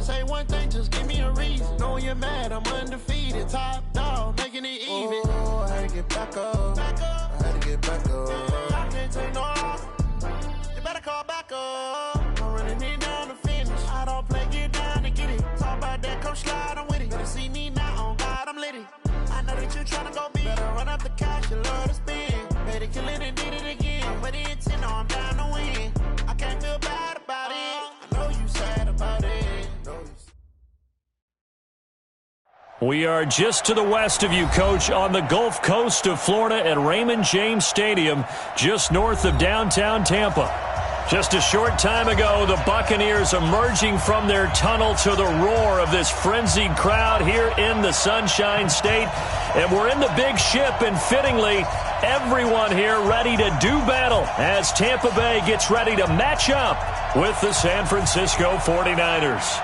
say one thing, just give me a reason. Know you're mad, I'm undefeated. Top dog, making it even. Oh, I had to get back up. I had to get back up. I can't take no off. You better call back up. I'm running it down to finish. I don't play, get down to get it. Talk about that, come slide, I'm with it. Better see me now, on God, I'm litty. I know that you tryna go big. Better run up the cash, you love to spend. Better kill it and did it again. But the intent, I'm down to win. I can't feel bad about it. I know you sad about it. We are just to the west of you, Coach, on the Gulf Coast of Florida at Raymond James Stadium, just north of downtown Tampa. Just a short time ago, the Buccaneers emerging from their tunnel to the roar of this frenzied crowd here in the Sunshine State. And we're in the big ship, and fittingly, everyone here ready to do battle as Tampa Bay gets ready to match up with the San Francisco 49ers.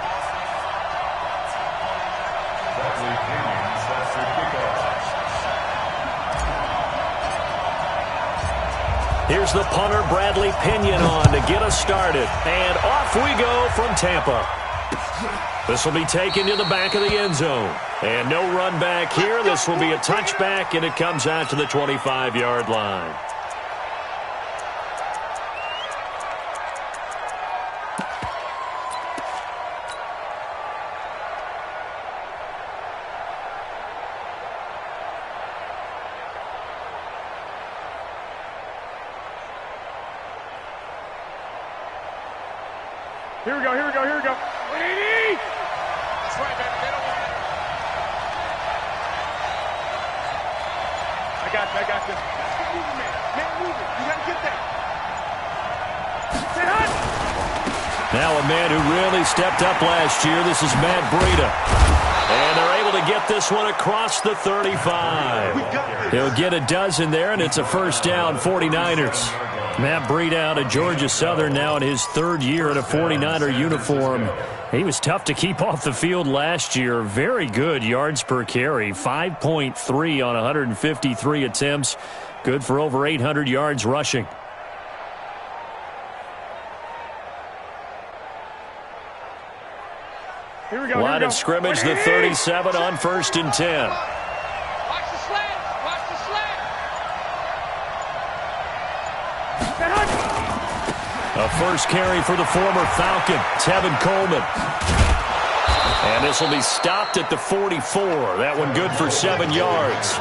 Here's the punter, Bradley Pinion, on to get us started. And off we go from Tampa. This will be taken to the back of the end zone. And no run back here. This will be a touchback, and it comes out to the 25-yard line. Here we go. 180! That's right, baby. They don't want it. I got this. Keep moving, man. Man, moving. You got to get that. Say hot! Now a man who really stepped up last year. This is Matt Breida. And they're able to get this one across the 35. He'll get a dozen there, and it's a first down, 49ers. Matt Breida out of Georgia Southern now in his third year in a 49er uniform. He was tough to keep off the field last year. Very good yards per carry, 5.3 on 153 attempts. Good for over 800 yards rushing. Here we go. Line of scrimmage, the 37 on 1st and 10. A first carry for the former Falcon, Tevin Coleman. And this will be stopped at the 44. That one good for 7 yards.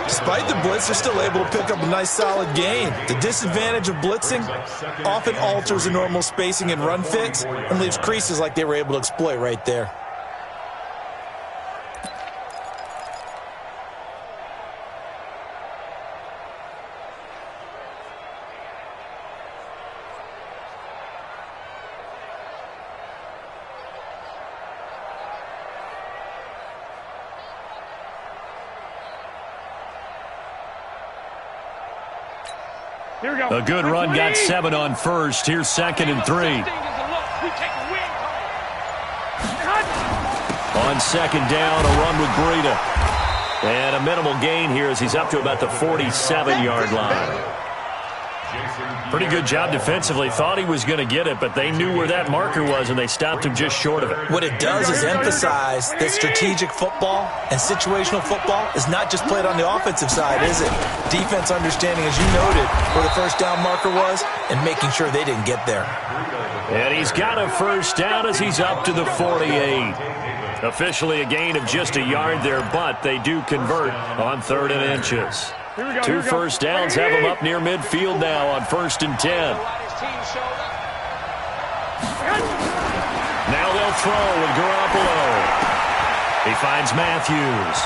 Despite the blitz, they're still able to pick up a nice solid gain. The disadvantage of blitzing often alters the normal spacing and run fits and leaves creases like they were able to exploit right there. Here we go. A good run, got 7 on 1st. Here's 2nd and 3. On 2nd down, a run with Breida. And a minimal gain here as he's up to about the 47-yard line. Pretty good job defensively. Thought he was going to get it, but they knew where that marker was, and they stopped him just short of it. What it does is emphasize that strategic football and situational football is not just played on the offensive side, is it? Defense understanding, as you noted, where the first down marker was and making sure they didn't get there. And he's got a first down as he's up to the 48. Officially a gain of just a yard there, but they do convert on 3rd and inches. 2 first downs have him up near midfield now on 1st and 10. Now they'll throw with Garoppolo. He finds Matthews.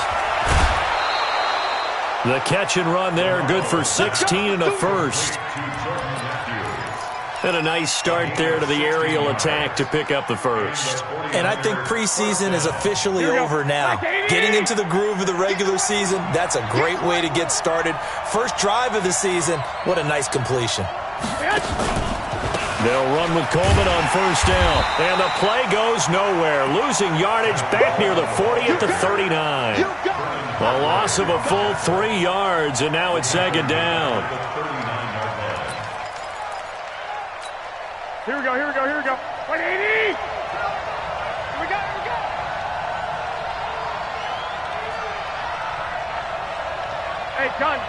The catch and run there, good for 16 and a first. And a nice start there to the aerial attack to pick up the first. And I think preseason is officially over now. Getting into the groove of the regular season, that's a great way to get started. First drive of the season, what a nice completion. They'll run with Coleman on first down. And the play goes nowhere. Losing yardage back near the 40 at the 39. A loss of a full 3 yards, and now it's 2nd down. Here we go. 180! Gun.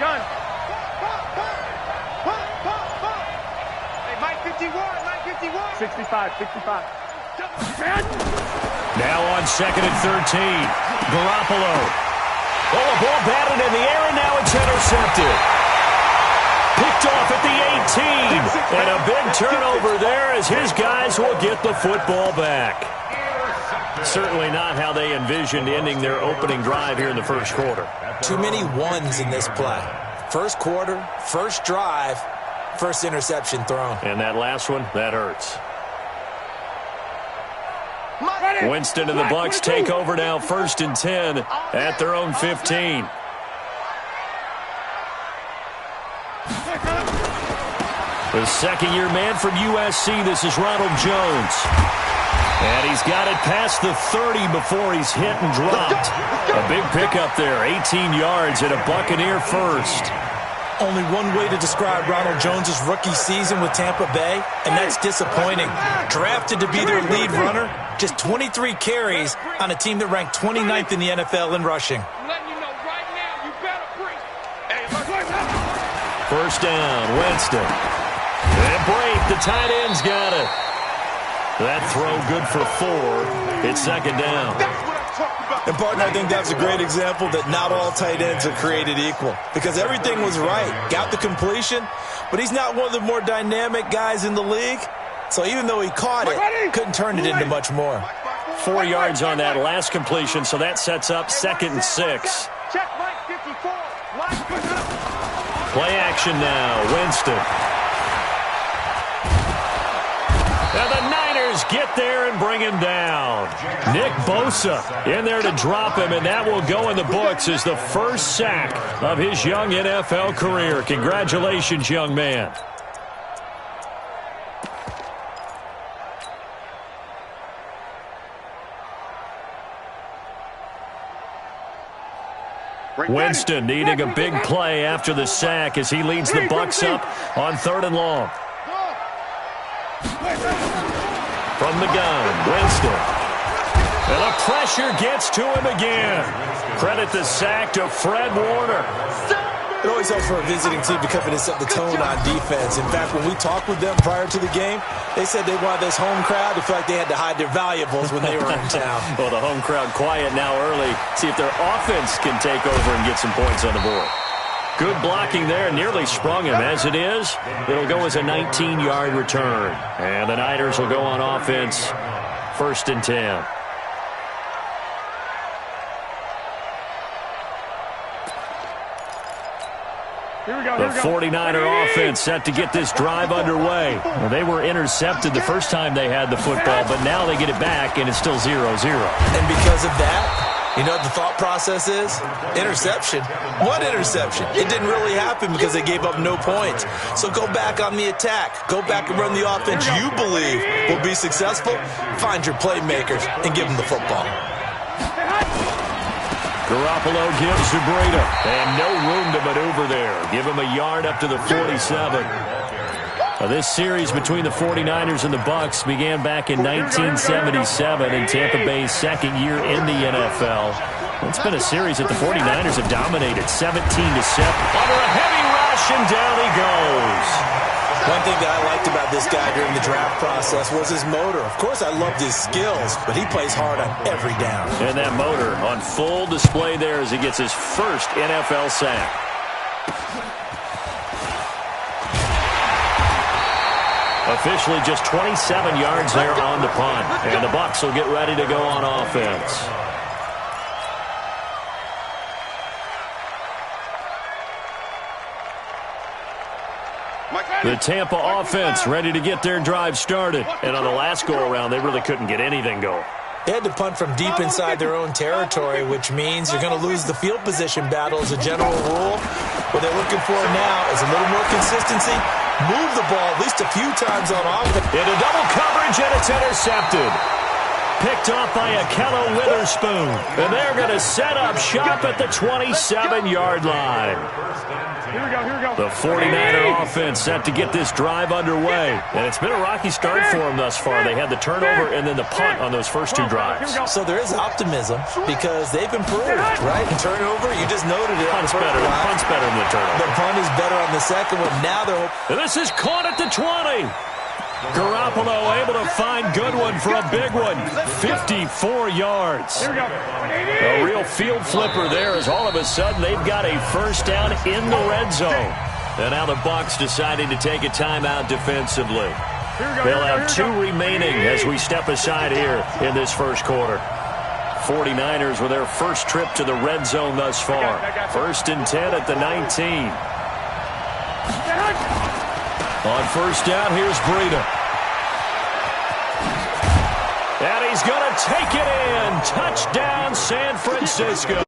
Hey, Mike 51. 65. Now on 2nd and 13. Garoppolo. Oh, a ball batted in the air, and now it's intercepted. Picked off at the 18. And a big turnover there as his guys will get the football back. Certainly not how they envisioned ending their opening drive here in the first quarter. Too many ones in this play. First quarter, first drive, first interception thrown. And that last one, that hurts. Winston and the Bucs take over now, 1st and 10 at their own 15. The second-year man from USC, this is Ronald Jones. And he's got it past the 30 before he's hit and dropped. A big pickup there, 18 yards and a Buccaneer first. Only one way to describe Ronald Jones' rookie season with Tampa Bay, and that's disappointing. Drafted to be their lead runner, just 23 carries on a team that ranked 29th in the NFL in rushing. First down, Winston. And Brate, the tight end's got it. That throw good for 4. It's 2nd down. And, partner, I think that's a great example that not all tight ends are created equal. Because everything was right. Got the completion, but he's not one of the more dynamic guys in the league. So even though he caught it, couldn't turn it into much more. 4 yards on that last completion, so that sets up 2nd and 6. Check Mike 54. Play action now, Winston. And the Niners get there and bring him down. Nick Bosa in there to drop him, and that will go in the books as the first sack of his young NFL career. Congratulations, young man. Winston needing a big play after the sack as he leads the Bucs up on 3rd and long. From the gun, Winston. And the pressure gets to him again. Credit the sack to Fred Warner. It always helps for a visiting team to come in and set the tone on defense. In fact, when we talked with them prior to the game, they said they wanted this home crowd to feel like they had to hide their valuables when they were in town. Well, the home crowd quiet now early. See if their offense can take over and get some points on the board. Good blocking there, nearly sprung him. As it is, it'll go as a 19-yard return. And the Niners will go on offense, 1st and 10. The 49er offense set to get this drive underway. Well, they were intercepted the first time they had the football, but now they get it back, and it's still 0-0. And because of that, you know what the thought process is? Interception. What interception? It didn't really happen because they gave up no points. So go back on the attack. Go back and run the offense you believe will be successful. Find your playmakers and give them the football. Garoppolo gives to Breda, and no room to maneuver there. Give him a yard up to the 47. This series between the 49ers and the Bucs began back in 1977 in Tampa Bay's second year in the NFL. It's been a series that the 49ers have dominated 17-7. Under a heavy rush, and down he goes. One thing that I liked about this guy during the draft process was his motor. Of course, I loved his skills, but he plays hard on every down. And that motor on full display there as he gets his first NFL sack. Officially just 27 yards there on the punt. And the Bucs will get ready to go on offense. The Tampa offense ready to get their drive started. And on the last go-around, they really couldn't get anything going. They had to punt from deep inside their own territory, which means you're going to lose the field position battle as a general rule. What they're looking for now is a little more consistency. Move the ball at least a few times on offense. Into double coverage, and it's intercepted. picked off by Akello Witherspoon. And they're going to set up shop at the 27-yard line. Here we go. The 49er offense set to get this drive underway. And it's been a rocky start for them thus far. They had the turnover and then the punt on those first two drives. So there is optimism because they've improved, right? Turnover, you just noted it. Punt's better than the turnover. The punt is better on the second one. Now they're... And this is caught at the 20. Garoppolo able to find Goodwin for a big one. 54 yards. Here we go. A real field flipper there as all of a sudden they've got a first down in the red zone. And now the Bucs deciding to take a timeout defensively. They'll have two remaining as we step aside here in this first quarter. 49ers with their first trip to the red zone thus far. First and 10 at the 19. On first down, here's Breida. And he's going to take it in. Touchdown, San Francisco.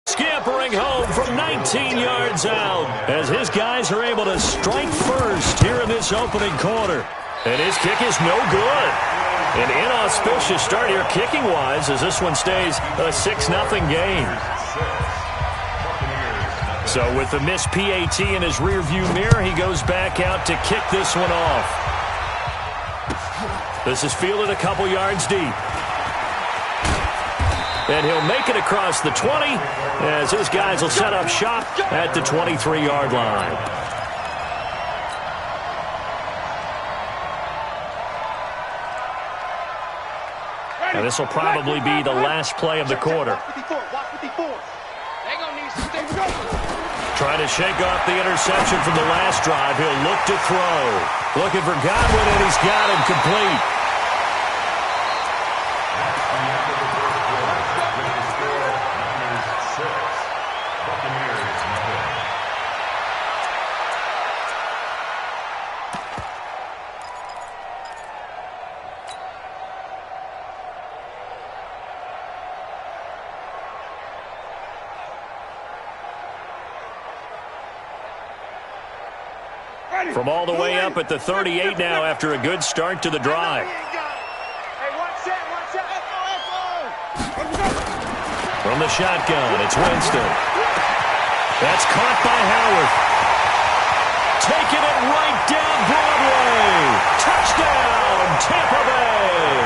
Scampering home from 19 yards out as his guys are able to strike first here in this opening quarter. And his kick is no good. An inauspicious start here kicking-wise as this one stays a 6-0 game. So with the missed PAT in his rearview mirror, he goes back out to kick this one off. This is fielded a couple yards deep. And he'll make it across the 20 as his guys will set up shop at the 23-yard line. And this will probably be the last play of the quarter. Trying to shake off the interception from the last drive. He'll look to throw. Looking for Godwin, and he's got him complete. From all the way up at the 38 now after a good start to the drive. From the shotgun, it's Winston. That's caught by Howard. Taking it right down Broadway. Touchdown, Tampa Bay.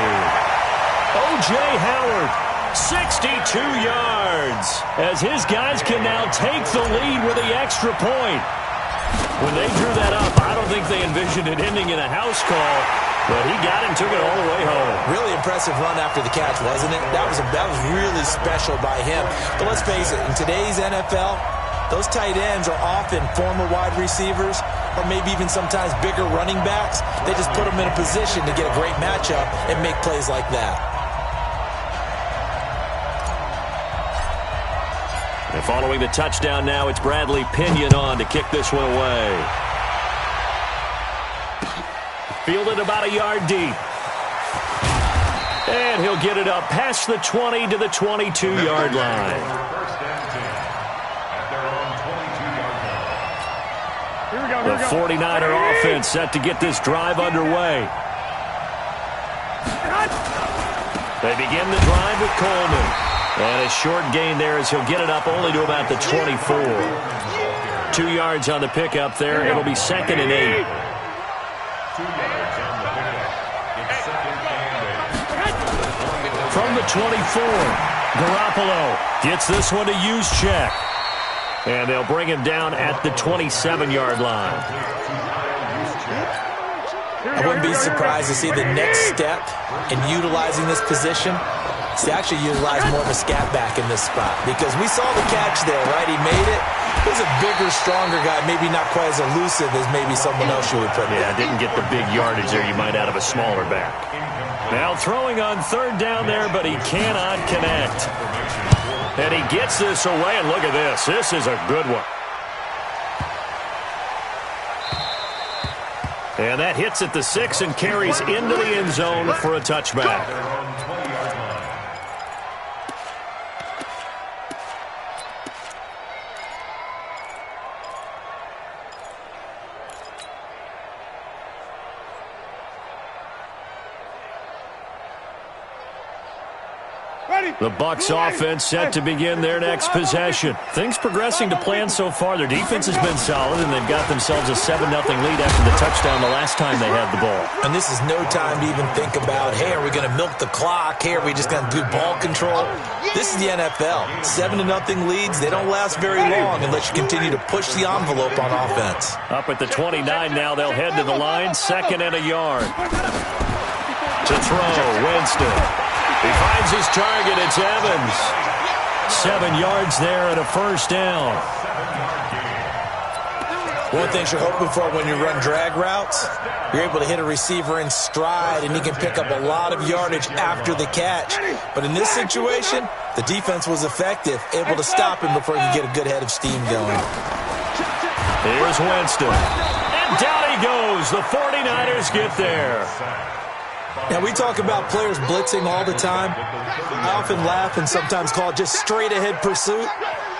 O.J. Howard, 62 yards. As his guys can now take the lead with the extra point. When they drew that up, I don't think they envisioned it ending in a house call, but he got it and took it all the way home. Really impressive run after the catch, wasn't it? That was really special by him. But let's face it, in today's NFL, those tight ends are often former wide receivers or maybe even sometimes bigger running backs. They just put them in a position to get a great matchup and make plays like that. And following the touchdown now, it's Bradley Pinion on to kick this one away. Fielded about a yard deep. And he'll get it up past the 20 to the 22-yard line. The 49er offense set to get this drive underway. They begin the drive with Coleman. And a short gain there as he'll get it up only to about the 24. 2 yards on the pickup there. It'll be 2nd and 8. From the 24, Garoppolo gets this one to Juszczyk. And they'll bring him down at the 27-yard line. I wouldn't be surprised to see the next step in utilizing this position to actually utilize more of a scat back in this spot. Because we saw the catch there, right? He made it. He was a bigger, stronger guy, maybe not quite as elusive as maybe someone else you would put in. Yeah, didn't get the big yardage there you might out of a smaller back. Now throwing on third down there, but he cannot connect. And he gets this away, and look at this. This is a good one. And that hits at the 6 and carries into the end zone for a touchback. The Bucs offense set to begin their next possession. Things progressing to plan so far. Their defense has been solid, and they've got themselves a 7-0 lead after the touchdown the last time they had the ball. And this is no time to even think about, hey, are we going to milk the clock? Hey, are we just going to do ball control? This is the NFL. 7-0 leads, they don't last very long unless you continue to push the envelope on offense. Up at the 29 now, they'll head to the line, 2nd and a yard. To throw, Winston. He finds his target. It's Evans. 7 yards there and a first down. One of the things you're hoping for when you run drag routes, you're able to hit a receiver in stride, and he can pick up a lot of yardage after the catch. But in this situation, the defense was effective, able to stop him before he could get a good head of steam going. Here's Winston. And down he goes. The 49ers get there. Now, we talk about players blitzing all the time. I often laugh and sometimes call it just straight-ahead pursuit.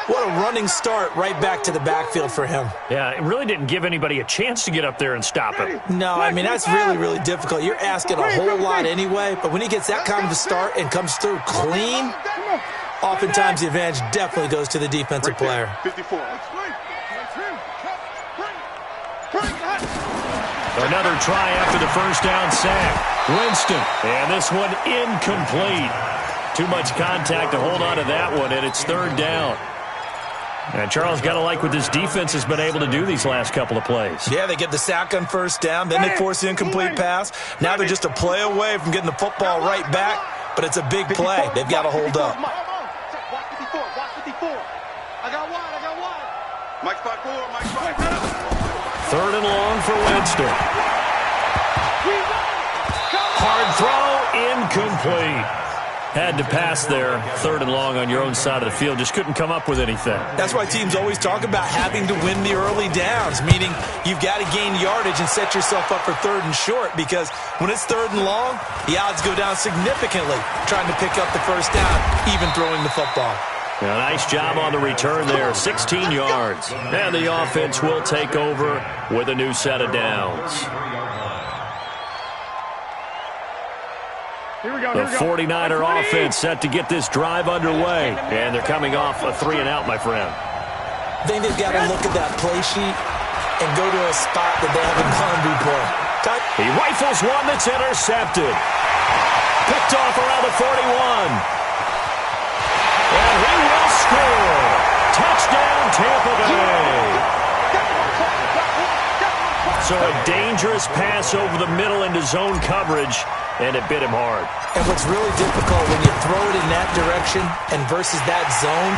What a running start right back to the backfield for him. Yeah, it really didn't give anybody a chance to get up there and stop him. No, I mean, that's really, really difficult. You're asking a whole lot anyway, but when he gets that kind of a start and comes through clean, oftentimes the advantage definitely goes to the defensive player. 54. Another try after the first down sack. Winston, and this one incomplete. Too much contact to hold on to that one, and it's 3rd down. And Charles, got to like what this defense has been able to do these last couple of plays. Yeah, they get the sack on first down, then they force the incomplete pass. Now they're just a play away from getting the football right back, but it's a big play. They've got to hold up. Watch 54. I got one. Mike spot 4. Mike spot 3rd and long for Winston. Hard throw, incomplete. Had to pass there, 3rd and long on your own side of the field. Just couldn't come up with anything. That's why teams always talk about having to win the early downs, meaning you've got to gain yardage and set yourself up for 3rd and short, because when it's 3rd and long, the odds go down significantly trying to pick up the first down, even throwing the football. Yeah, nice job on the return there, 16 yards. And the offense will take over with a new set of downs. The 49er offense set to get this drive underway. And they're coming off a 3-and-out, my friend. I think they've got to look at that play sheet and go to a spot that they haven't gone before. He rifles one that's intercepted. Picked off around the 41. And he will score. Touchdown, Tampa Bay. So a dangerous pass over the middle into zone coverage, and it bit him hard. And what's really difficult when you throw it in that direction and versus that zone,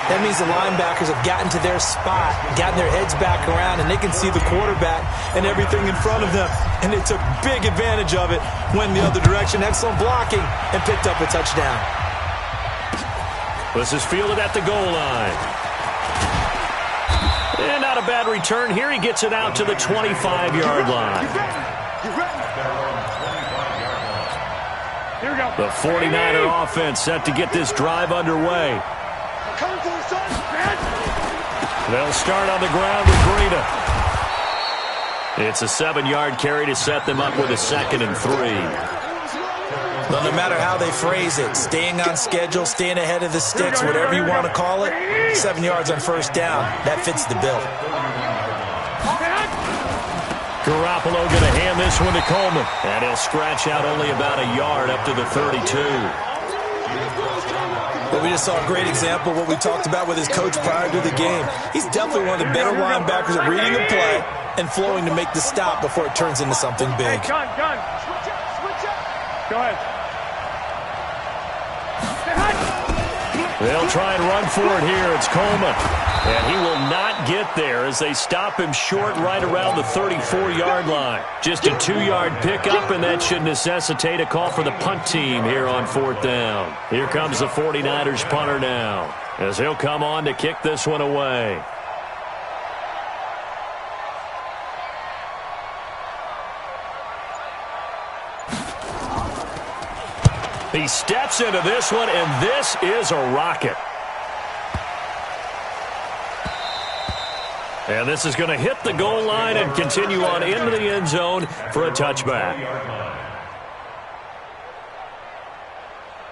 that means the linebackers have gotten to their spot, gotten their heads back around, and they can see the quarterback and everything in front of them. And they took big advantage of it, went the other direction, excellent blocking, and picked up a touchdown. This is fielded at the goal line. And not a bad return here. He gets it out to the 25-yard line. The 49er offense set to get this drive underway. They'll start on the ground with Greta. It's a 7-yard carry to set them up with a 2nd and 3. Well, no matter how they phrase it, staying on schedule, staying ahead of the sticks, whatever you want to call it, 7 yards on first down, that fits the bill. Garoppolo going to hand this one to Coleman. And he'll scratch out only about a yard up to the 32. But we just saw a great example of what we talked about with his coach prior to the game. He's definitely one of the better linebackers at reading the play and flowing to make the stop before it turns into something big. Gun. Switch up. Go ahead. They'll try and run for it here. It's Coleman. And he will not get there as they stop him short right around the 34-yard line. Just a 2-yard pickup, and that should necessitate a call for the punt team here on 4th down. Here comes the 49ers punter now, as he'll come on to kick this one away. He steps into this one, and this is a rocket. And this is going to hit the goal line and continue on into the end zone for a touchback.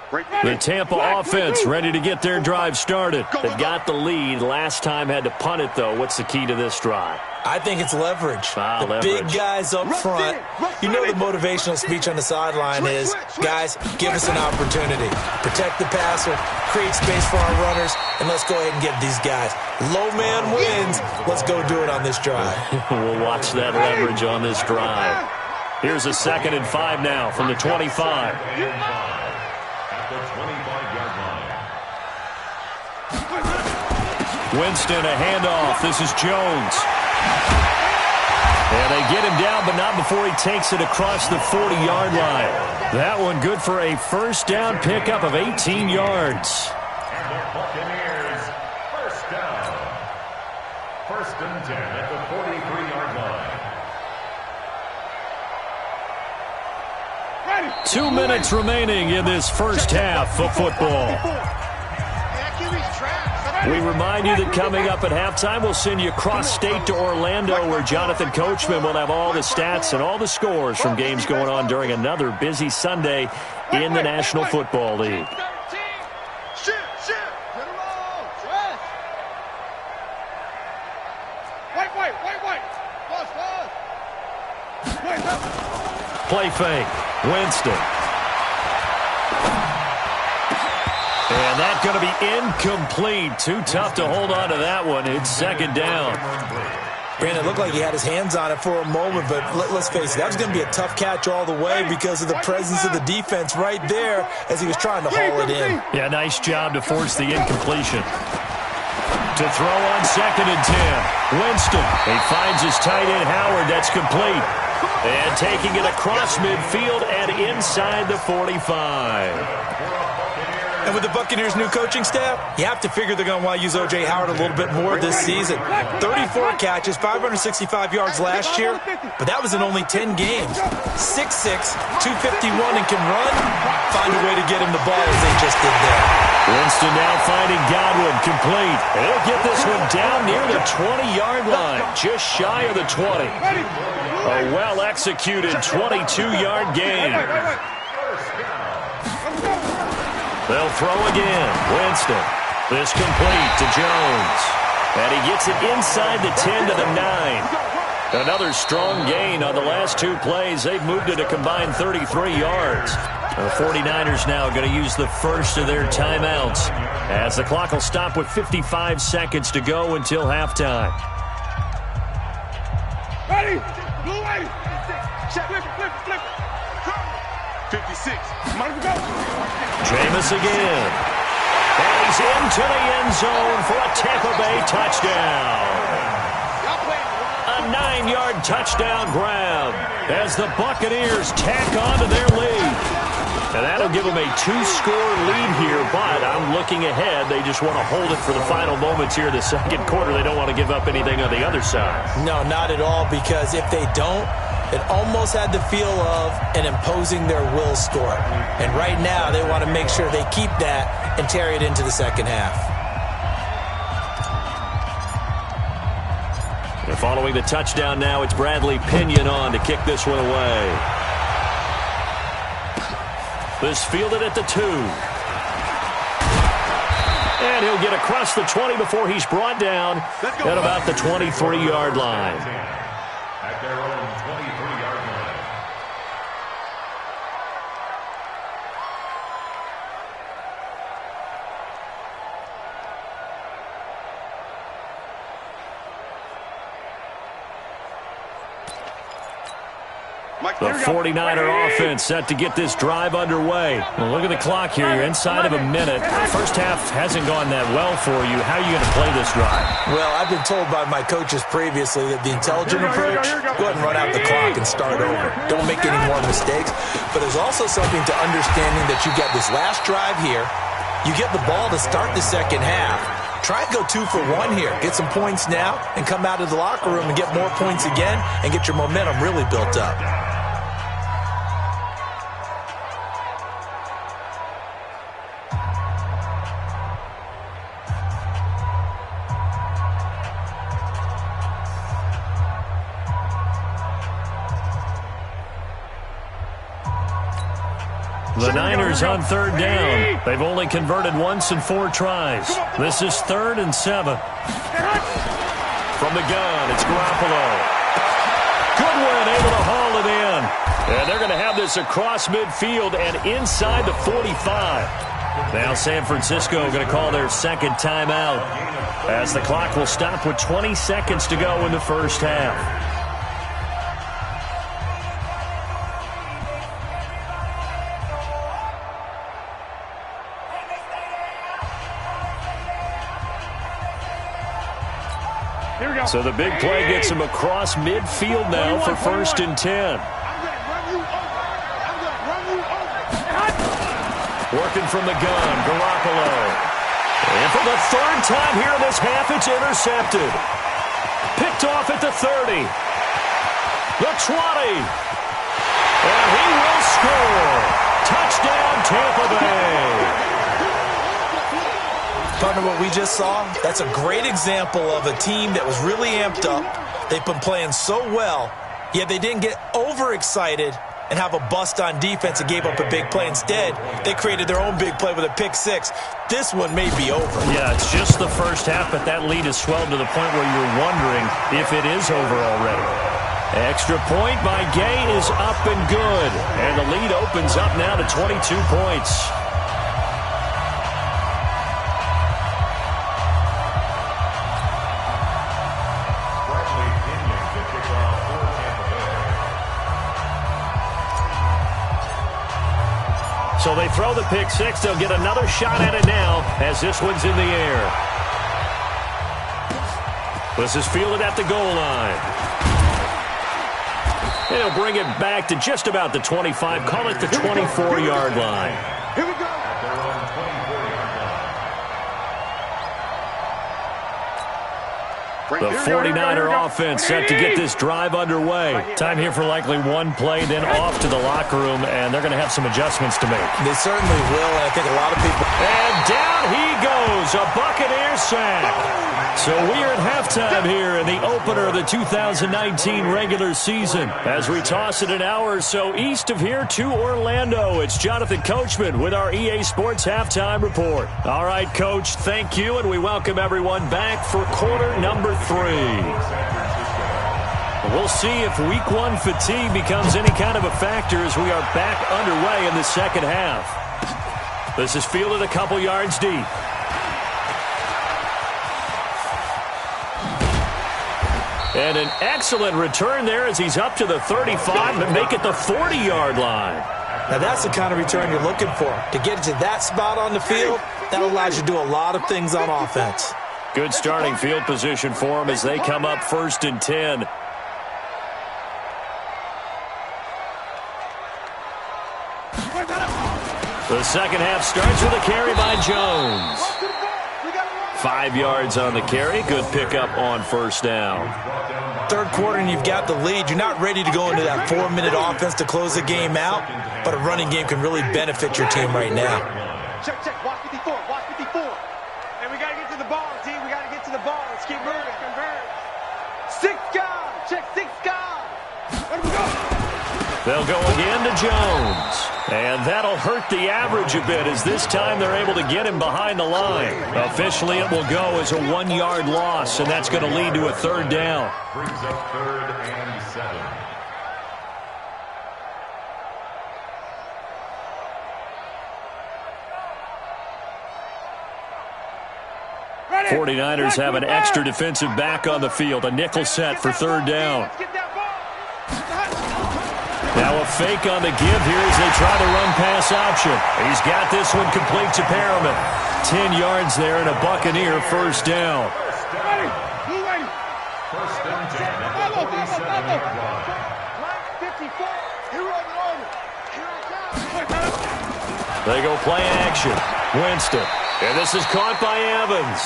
The Tampa offense ready to get their drive started. They got the lead. Last time had to punt it, though. What's the key to this drive? I think it's leverage. Leverage. Big guys up front. You know the motivational speech on the sideline is, guys, give us an opportunity. Protect the passer, create space for our runners, and let's go ahead and get these guys. Low man wins. Let's go do it on this drive. We'll watch that leverage on this drive. Here's a 2nd and 5 now from the 25. Winston, a handoff. This is Jones. And they get him down, but not before he takes it across the 40-yard line. That one good for a first down pickup of 18 yards. And the Buccaneers, first down. 1st and 10 at the 43-yard line. 2 minutes remaining in this first half of football. We remind you that coming up at halftime, we'll send you cross-state to Orlando, where Jonathan Coachman will have all the stats and all the scores from games going on during another busy Sunday in the National Football League. Play fake. Winston. And that's going to be incomplete. Too tough to hold on to that one. It's 2nd down. Brandon, it looked like he had his hands on it for a moment, but let's face it, that was going to be a tough catch all the way because of the presence of the defense right there as he was trying to haul it in. Yeah, nice job to force the incompletion. To throw on 2nd and 10. Winston. He finds his tight end, Howard. That's complete. And taking it across midfield and inside the 45. And with the Buccaneers' new coaching staff, you have to figure they're going to want to use O.J. Howard a little bit more this season. 34 catches, 565 yards last year, but that was in only 10 games. 6'6", 251, and can run. Find a way to get him the ball as they just did there. Winston now finding Godwin, complete. He'll get this one down near the 20-yard line, just shy of the 20. A well-executed 22-yard gain. They'll throw again. Winston. This complete to Jones. And he gets it inside the 10 to the 9. Another strong gain on the last 2 plays. They've moved it a combined 33 yards. The 49ers now going to use the first of their timeouts as the clock will stop with 55 seconds to go until halftime. Ready? Blue ready. Flip. 56. Jameis again. And he's into the end zone for a Tampa Bay touchdown. A 9-yard touchdown grab as the Buccaneers tack on to their lead. And that'll give them a 2-score lead here, but I'm looking ahead. They just want to hold it for the final moments here in the 2nd quarter. They don't want to give up anything on the other side. No, not at all, because if they don't, it almost had the feel of an imposing their will score. And right now, they want to make sure they keep that and carry it into the 2nd half. And following the touchdown now, it's Bradley Pinion on to kick this one away. This fielded at the 2. And he'll get across the 20 before he's brought down at about the 23-yard line. At their own 23-yard line. The 49er offense set to get this drive underway. Well, look at the clock here. You're inside of a minute. The first half hasn't gone that well for you. How are you going to play this drive? Well, I've been told by my coaches previously that the intelligent approach, go ahead and run out the clock and start over. Don't make any more mistakes. But there's also something to understanding that you get this last drive here. You get the ball to start the 2nd half. Try and go 2 for 1 here. Get some points now and come out of the locker room and get more points again and get your momentum really built up. The Niners on third down. They've only converted once in 4 tries. This is 3rd and 7. From the gun, it's Garoppolo. Goodwin able to haul it in. And they're going to have this across midfield and inside the 45. Now San Francisco going to call their second timeout as the clock will stop with 20 seconds to go in the first half. So the big play gets him across midfield now for 1st and 10. Working from the gun, Garoppolo. And for the 3rd time here in this half, it's intercepted. Picked off at the 30. The 20. And he will score. Touchdown, Tampa Bay. Partner, what we just saw, that's a great example of a team that was really amped up. They've been playing so well, yet they didn't get overexcited and have a bust on defense and gave up a big play. Instead, they created their own big play with a pick 6. This one may be over. Yeah, it's just the first half, but that lead has swelled to the point where you're wondering if it is over already. Extra point by Gay is up and good. And the lead opens up now to 22 points. So they throw the pick 6. They'll get another shot at it now as this one's in the air. This is fielded at the goal line. They'll bring it back to just about the 25. Call it the 24-yard line. Here we go. The 49er offense set to get this drive underway. Time here for likely one play, then off to the locker room, and they're going to have some adjustments to make. They certainly will, and I think a lot of people... And down he goes, a Buccaneer sack. So we are at halftime here in the opener of the 2019 regular season. As we toss it an hour or so east of here to Orlando, it's Jonathan Coachman with our EA Sports Halftime Report. All right, Coach, thank you, and we welcome everyone back for quarter number 3. We'll see if week 1 fatigue becomes any kind of a factor as we are back underway in the second half. This is fielded a couple yards deep. And an excellent return there as he's up to the 35 and make it the 40-yard line. Now that's the kind of return you're looking for. To get to that spot on the field, that allows you to do a lot of things on offense. Good starting field position for him as they come up 1st and 10. The second half starts with a carry by Jones. 5 yards on the carry. Good pickup on 1st down. Third quarter and you've got the lead. You're not ready to go into that 4-minute offense to close the game out, but a running game can really benefit your team right now. Check, check. Watch 54. Watch 54. And we got to get to the ball, team. We got to get to the ball. Let's keep moving. Convert. 6 guys. Check 6 guys. Let me go. They'll go again to Jones. And that'll hurt the average a bit as this time they're able to get him behind the line. Officially, it will go as a 1-yard loss, and that's going to lead to a 3rd down. Brings up 3rd and 7. 49ers have an extra defensive back on the field. A nickel set for 3rd down. Now a fake on the give here as they try the run-pass option. He's got this one complete to Perriman. 10 yards there and a Buccaneer 1st down. First and 10 at the 47-yard line. They go play action. Winston. And this is caught by Evans.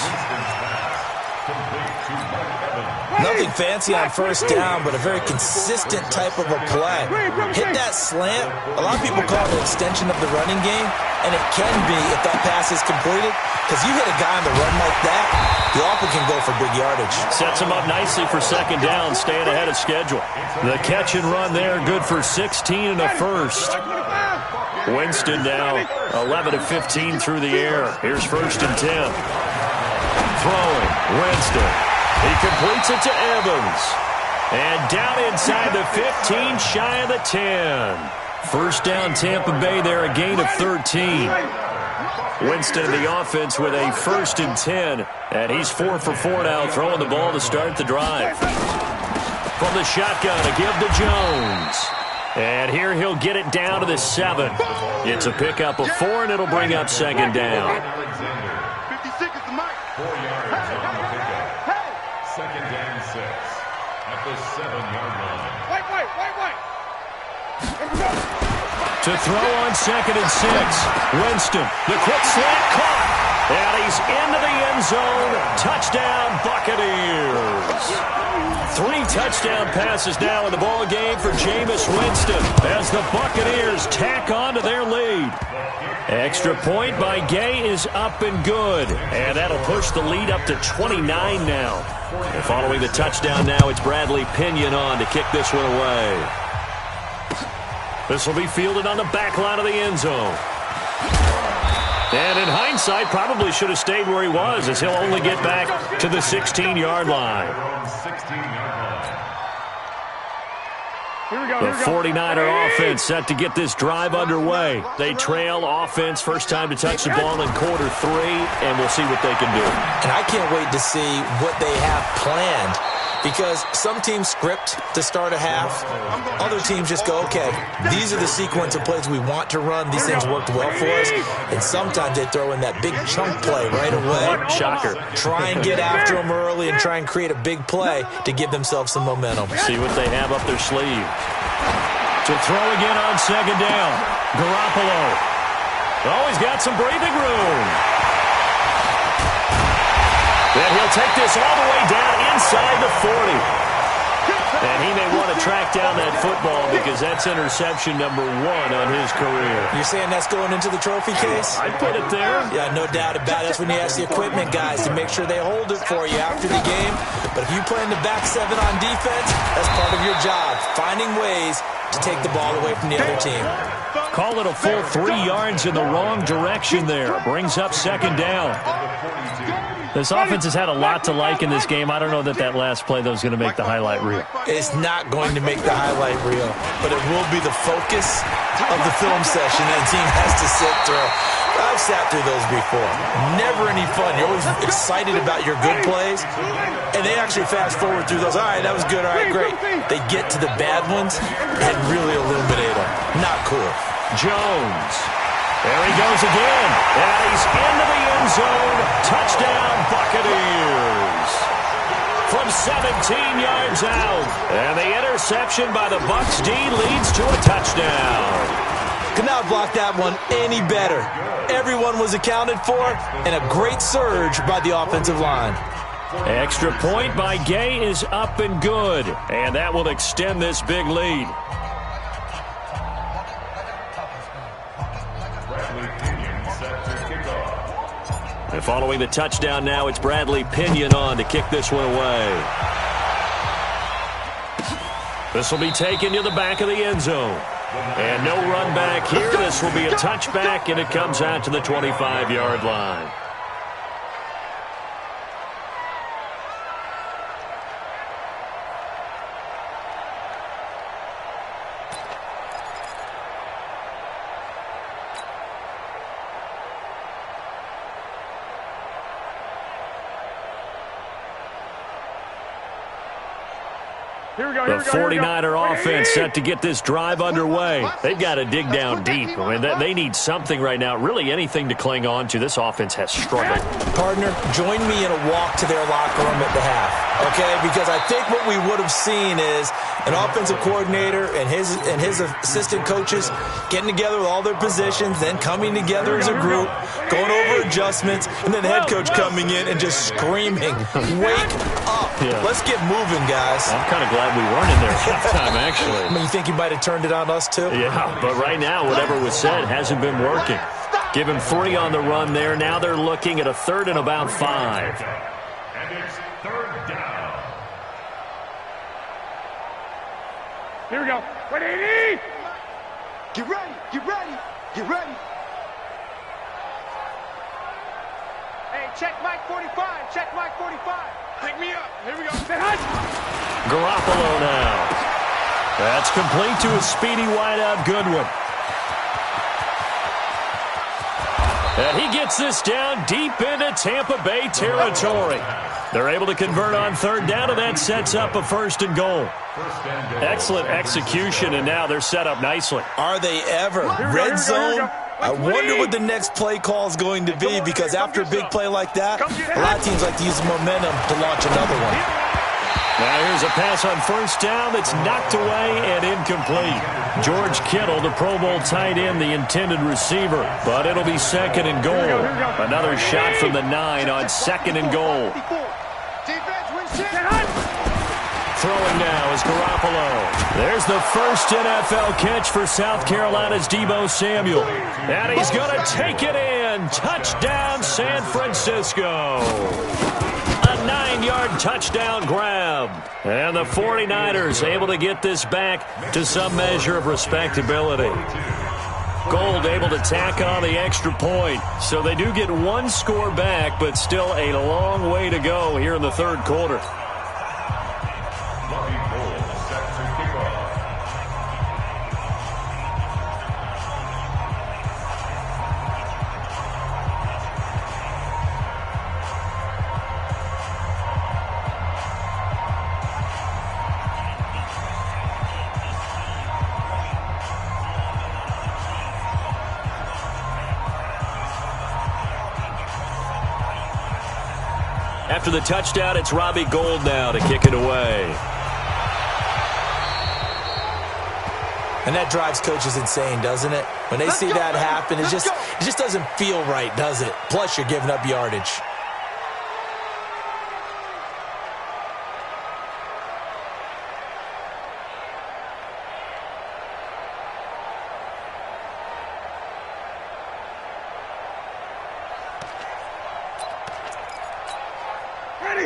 Nothing fancy on 1st down, but a very consistent type of a play. Hit that slant. A lot of people call it an extension of the running game, and it can be if that pass is completed, because you hit a guy on the run like that, you often can go for big yardage. Sets him up nicely for 2nd down, staying ahead of schedule. The catch and run there, good for 16 and a 1st. Winston now 11 of 15 through the air. Here's 1st and 10. Throwing, Winston. He completes it to Evans. And down inside the 15, shy of the 10. First down, Tampa Bay there, a gain of 13. Winston in the offense with a 1st and 10. And he's 4 for 4 now, throwing the ball to start the drive. From the shotgun, a give to Jones. And here he'll get it down to the 7. It's a pickup of 4, and it'll bring up 2nd down. 56 is the mark. 4 yards on the pickup. 2nd and 6 at the 7-yard line. Wait. To throw on 2nd and 6. Winston, the quick slant caught. And he's into the end zone. Touchdown, Buccaneers. 3 touchdown passes now in the ball game for Jameis Winston as the Buccaneers tack on to their lead. Extra point by Gay is up and good. And that'll push the lead up to 29 now. And following the touchdown now, it's Bradley Pinion on to kick this one away. This will be fielded on the back line of the end zone. And in hindsight, probably should have stayed where he was, as he'll only get back to the 16-yard line. The 49er offense set to get this drive underway. They trail offense, first time to touch the ball in quarter 3, and we'll see what they can do. And I can't wait to see what they have planned, because some teams script to start a half. Other teams just go, okay, these are the sequence of plays we want to run. These things worked well for us. And sometimes they throw in that big chunk play right away. Shocker. Try and get after them early and try and create a big play to give themselves some momentum. See what they have up their sleeve. To throw again on 2nd down. Garoppolo. Oh, he's got some breathing room. Then he'll take this all the way down inside the 40. And he may want to track down that football because that's interception number 1 on his career. You're saying that's going into the trophy case? I'd put it there. Yeah, no doubt about it. That's when you ask the equipment guys to make sure they hold it for you after the game. But if you play in the back 7 on defense, that's part of your job, finding ways to take the ball away from the other team. Call it a full 3 yards in the wrong direction there. Brings up 2nd down. This offense has had a lot to like in this game. I don't know that last play, though, is going to make the highlight reel. It's not going to make the highlight reel, but it will be the focus of the film session that a team has to sit through. I've sat through those before. Never any fun. You're always excited about your good plays, and they actually fast forward through those. All right, that was good. All right, great. They get to the bad ones and really illuminate them. Not cool. Jones. There he goes again. And he's into the end zone. Touchdown, Buccaneers. From 17 yards out. And the interception by the Bucs D leads to a touchdown. Could not block that one any better. Everyone was accounted for, and a great surge by the offensive line. Extra point by Gay is up and good. And that will extend this big lead. And following the touchdown now, it's Bradley Pinion on to kick this one away. This will be taken to the back of the end zone. And no run back here. This will be a touchback, and it comes out to the 25-yard line. The 49er offense set to get this drive underway. They've got to dig down deep. I mean, they need something right now, really anything to cling on to. This offense has struggled. Partner, join me in a walk to their locker room at the half, okay? Because I think what we would have seen is an offensive coordinator and his assistant coaches getting together with all their positions, then coming together as a group, going over adjustments, and then the head coach coming in and just screaming, "Wake up. Yeah. Let's get moving, guys." I'm kind of glad we weren't in there at halftime, actually. I mean, you think he might have turned it on us, too? Yeah, but right now, whatever was said hasn't been working. Give him 3 on the run there. Now they're looking at a 3rd and about 5. And it's 3rd down. Here we go. Ready? Get ready. Get ready. Get ready. Hey, check Mike 45. Check Mike 45. Pick me up. Here we go. Garoppolo now. That's complete to a speedy wideout Goodwin. And he gets this down deep into Tampa Bay territory. They're able to convert on third down, and that sets up a 1st and goal. Excellent execution, and now they're set up nicely. Are they ever? Red zone? I wonder what the next play call is going to be, because after a big play like that, a lot of teams like to use the momentum to launch another one. Now here's a pass on 1st down that's knocked away and incomplete. George Kittle, the Pro Bowl tight end, the intended receiver. But it'll be 2nd and goal. Another shot from the 9 on 2nd and goal. Throwing now is Garoppolo. There's the first NFL catch for South Carolina's Deebo Samuel. And he's going to take it in. Touchdown, San Francisco. A 9-yard touchdown grab. And the 49ers able to get this back to some measure of respectability. Gold able to tack on the extra point. So they do get one score back, but still a long way to go here in the 3rd quarter. After the touchdown, it's Robbie Gould now to kick it away. And that drives coaches insane, doesn't it? When they see that happen, it just doesn't feel right, does it? Plus, you're giving up yardage.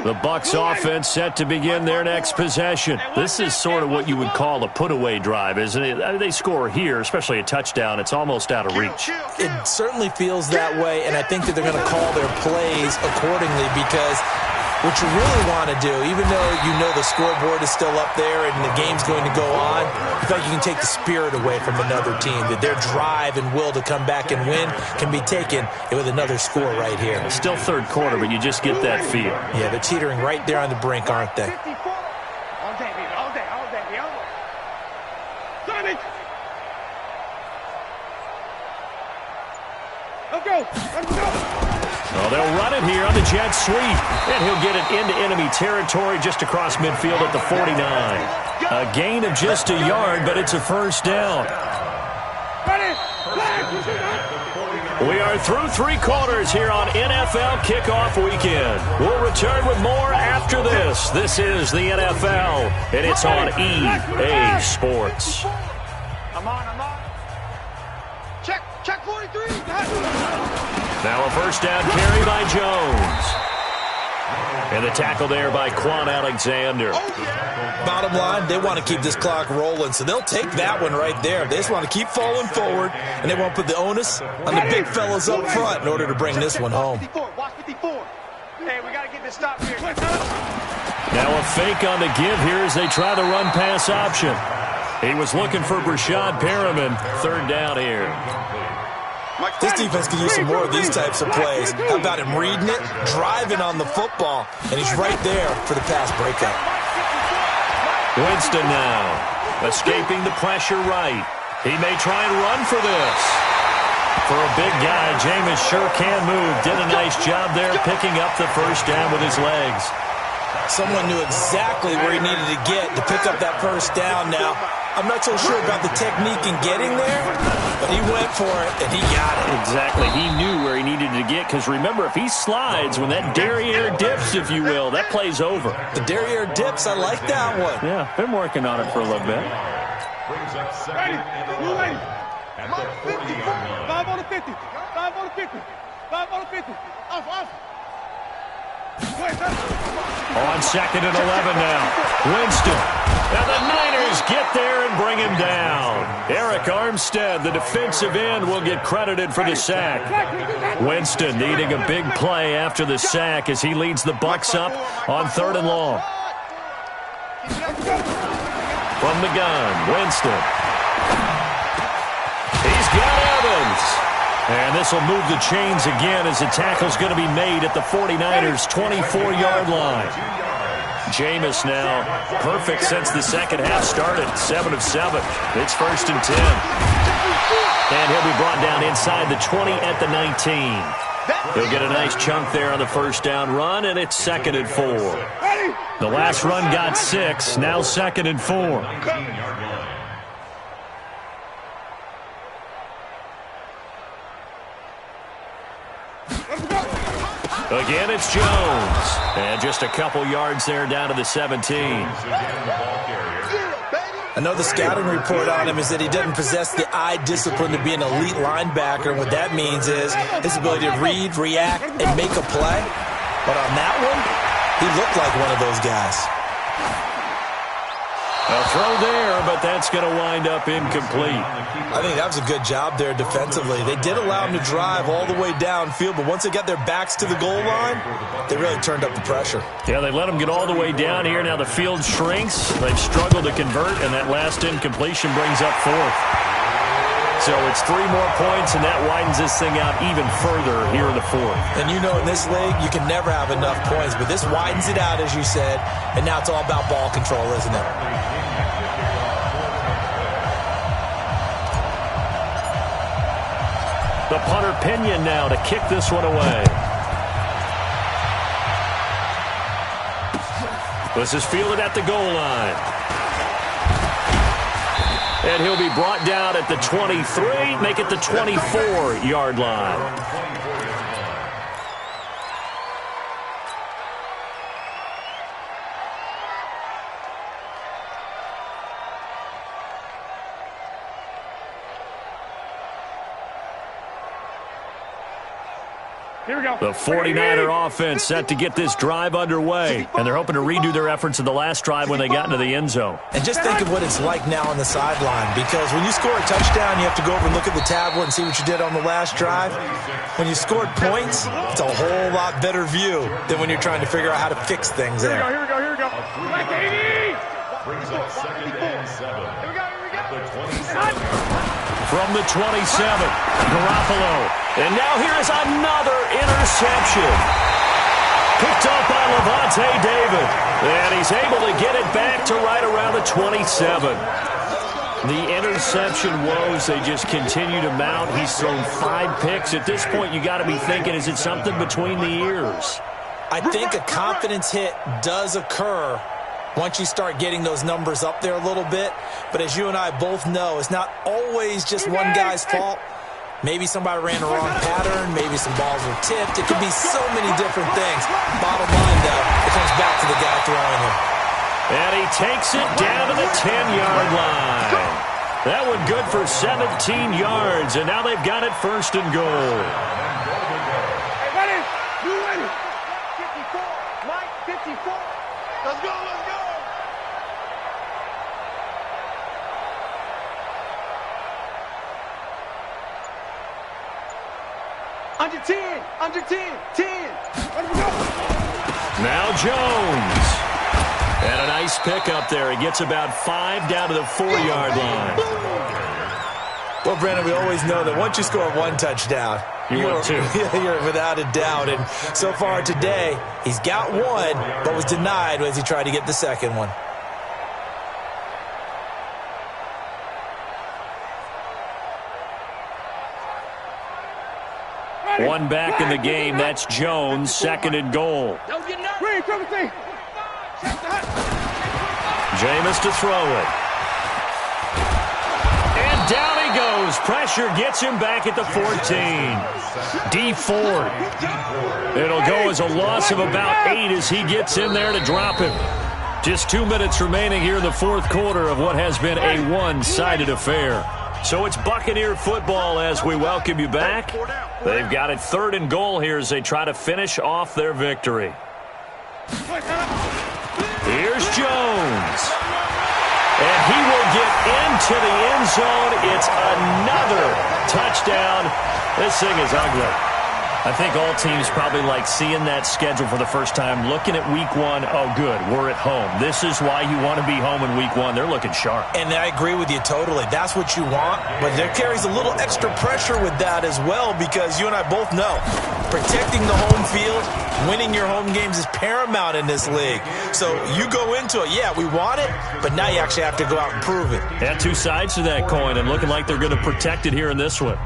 The Bucs offense set to begin their next possession. This is sort of what you would call a put-away drive, isn't it? They score here, especially a touchdown. It's almost out of reach. It certainly feels that way, and I think that they're going to call their plays accordingly, because what you really want to do, even though you know the scoreboard is still up there and the game's going to go on, I feel like you can take the spirit away from another team, that their drive and will to come back and win can be taken with another score right here. It's still 3rd quarter, but you just get that feel. Yeah, they're teetering right there on the brink, aren't they? All day, baby. All day. All day. All day. Sonic! Let's go. Let's go. Well, they'll run it here on the jet sweep. And he'll get it into enemy territory just across midfield at the 49. A gain of just a yard, but it's a 1st down. We are through 3 quarters here on NFL Kickoff Weekend. We'll return with more after this. This is the NFL, and it's on EA Sports. I'm on. Check 43. Now a 1st down carry by Jones. And the tackle there by Quan Alexander. Bottom line, they want to keep this clock rolling, so they'll take that one right there. They just want to keep falling forward, and they won't put the onus on the big fellas up front in order to bring this one home. Watch 54. Hey, we got to get this stop here. Now a fake on the give here as they try the run-pass option. He was looking for Brashad Perriman. 3rd down here. This defense could use some more of these types of plays. How about him reading it, driving on the football, and he's right there for the pass breakup. Winston now, escaping the pressure right. He may try and run for this. For a big guy, Jameis sure can move. Did a nice job there picking up the 1st down with his legs. Someone knew exactly where he needed to get to pick up that 1st down. Now, I'm not so sure about the technique in getting there, but he went for it, and he got it. Exactly. He knew where he needed to get, because remember, if he slides, when that derriere dips, if you will, that play's over. The derriere dips, I like that one. Yeah, been working on it for a little bit. Brings up 2nd and 11 at the 40-yard line. 5 on the 50. 5 on the 50. 5 on the 50. Off. On 2nd and 11 now. Winston. And the Niners just get there and bring him down. Eric Armstead, the defensive end, will get credited for the sack. Winston needing a big play after the sack as he leads the Bucs up on 3rd and long. From the gun, Winston. He's got Evans. And this will move the chains again as the tackle's going to be made at the 49ers' 24-yard line. Jameis now perfect since the second half started. 7 of 7. It's 1st and 10. And he'll be brought down inside the 20 at the 19. He'll get a nice chunk there on the first down run, and it's 2nd and 4. The last run got 6. Now 2nd and 4. Again, it's Jones. And just a couple yards there down to the 17. I know the scouting report on him is that he doesn't possess the eye discipline to be an elite linebacker. And what that means is his ability to read, react, and make a play. But on that one, he looked like one of those guys. A throw there, but that's going to wind up incomplete. I think that was a good job there defensively. They did allow him to drive all the way downfield, but once they got their backs to the goal line, they really turned up the pressure. Yeah, they let him get all the way down here. Now the field shrinks. They've struggled to convert, and that last incompletion brings up 4th. So it's 3 more points, and that widens this thing out even further here in the 4th. And you know in this league, you can never have enough points, but this widens it out, as you said, and now it's all about ball control, isn't it? The punter Pinion now to kick this one away. This is fielded at the goal line. And he'll be brought down at the 23, make it the 24-yard line. Here we go. The 49er offense set to get this drive underway, and they're hoping to redo their efforts in the last drive when they got into the end zone. And just think of what it's like now on the sideline, because when you score a touchdown, you have to go over and look at the tablet and see what you did on the last drive. When you scored points, it's a whole lot better view than when you're trying to figure out how to fix things there. Here we go. Like 80! Brings up 2nd and 7. Here we go. The 27. From the 27, Garoppolo. And now here is another interception. Picked up by Levante David. And he's able to get it back to right around the 27. The interception woes, they just continue to mount. He's thrown 5 picks. At this point, you got to be thinking, is it something between the ears? I think a confidence hit does occur once you start getting those numbers up there a little bit. But as you and I both know, it's not always just one guy's fault. Maybe somebody ran the wrong pattern. Maybe some balls were tipped. It could be so many different things. Bottom line, though, it comes back to the guy throwing it. And he takes it down to the 10-yard line. That one good for 17 yards. And now they've got it 1st and goal. Hey, ready? You ready? 54. Mike, 54. Let's go. Under 10. 10. Now Jones. And a nice pickup there. He gets about 5 down to the 4-yard line. Well, Brandon, we always know that once you score 1 touchdown, you're without a doubt. And so far today, he's got 1, but was denied as he tried to get the second one. One back in the game. That's Jones. 2nd and goal. Jameis to throw it. And down he goes. Pressure gets him back at the 14. D Ford. It'll go as a loss of about 8 as he gets in there to drop him. Just 2 minutes remaining here in the 4th quarter of what has been a one-sided affair. So it's Buccaneer football as we welcome you back. They've got it 3rd and goal here as they try to finish off their victory. Here's Jones. And he will get into the end zone. It's another touchdown. This thing is ugly. I think all teams probably like seeing that schedule for the first time, looking at week one. Oh, good, we're at home. This is why you want to be home in week one. They're looking sharp. And I agree with you totally. That's what you want. But there carries a little extra pressure with that as well, because you and I both know protecting the home field, winning your home games is paramount in this league. So you go into it, yeah, we want it, but now you actually have to go out and prove it. Yeah, two sides to that coin, and looking like they're going to protect it here in this one.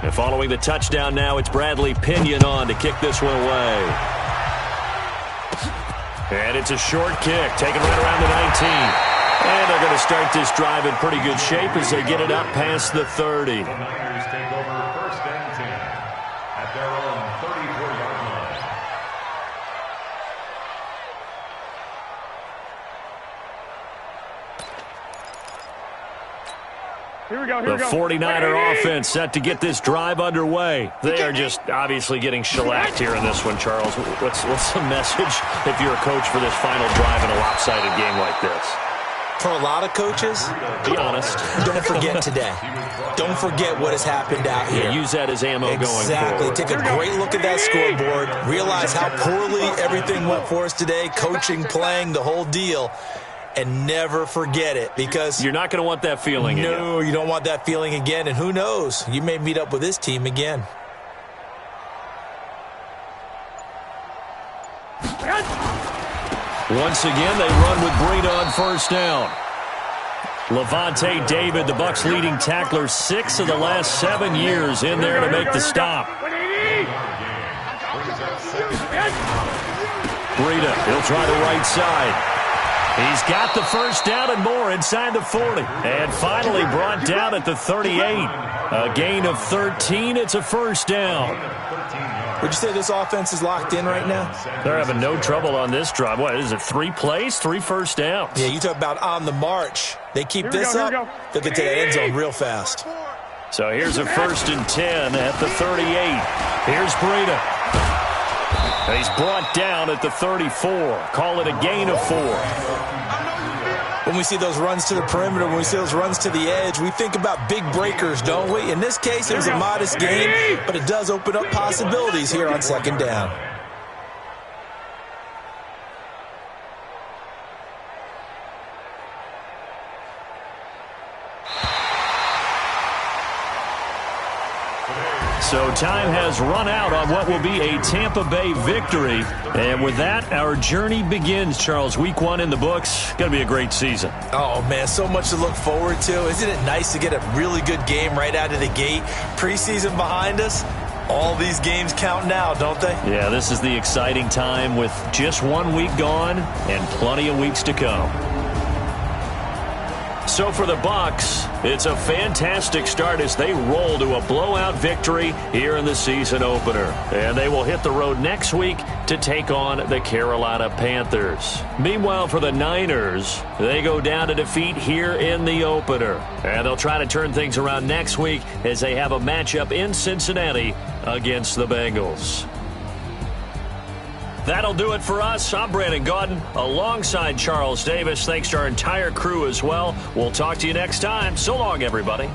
And following the touchdown now, it's Bradley Pinion on to kick this one away. And it's a short kick, taken right around the 19. And they're going to start this drive in pretty good shape as they get it up past the 30. The Niners take over 1st and 10 at their own 34-yard line. Here we go, here we The go. 49er offense set to get this drive underway. They are just obviously getting shellacked here in this one, Charles. What's the message if you're a coach for this final drive in a lopsided game like this? For a lot of coaches, Be honest. don't forget today. Don't forget what has happened out here. Yeah, use that as ammo going Exactly. forward. Take a great look at that scoreboard. Realize how poorly everything went for us today, coaching, playing, the whole deal. And never forget it, because You're not going to want that feeling again. no, you don't want that feeling again. And who knows, you may meet up with this team again. Once again, they run with Breida on first down. Levante David, the Bucs leading tackler, 6 of the last 7 years in there to make the stop. Breida, he'll try the right side. He's got the first down and more inside the 40. And finally brought down at the 38. A gain of 13. It's a first down. Would you say this offense is locked in right now? They're having no trouble on this drive. What is it, 3 plays, 3 first downs? Yeah, you talk about on the march. They keep this up, they'll get to that end zone real fast. So here's a 1st and 10 at the 38. Here's Breida. He's brought down at the 34. Call it a gain of 4. When we see those runs to the perimeter, when we see those runs to the edge, we think about big breakers, don't we? In this case, it was a modest gain, but it does open up possibilities here on 2nd down. So time has run out on what will be a Tampa Bay victory. And with that, our journey begins, Charles. Week 1 in the books. Going to be a great season. Oh, man, so much to look forward to. Isn't it nice to get a really good game right out of the gate? Preseason behind us. All these games count now, don't they? Yeah, this is the exciting time with just 1 week gone and plenty of weeks to come. So for the Bucs, it's a fantastic start as they roll to a blowout victory here in the season opener. And they will hit the road next week to take on the Carolina Panthers. Meanwhile, for the Niners, they go down to defeat here in the opener. And they'll try to turn things around next week as they have a matchup in Cincinnati against the Bengals. That'll do it for us. I'm Brandon Gaudin alongside Charles Davis. Thanks to our entire crew as well. We'll talk to you next time. So long, everybody.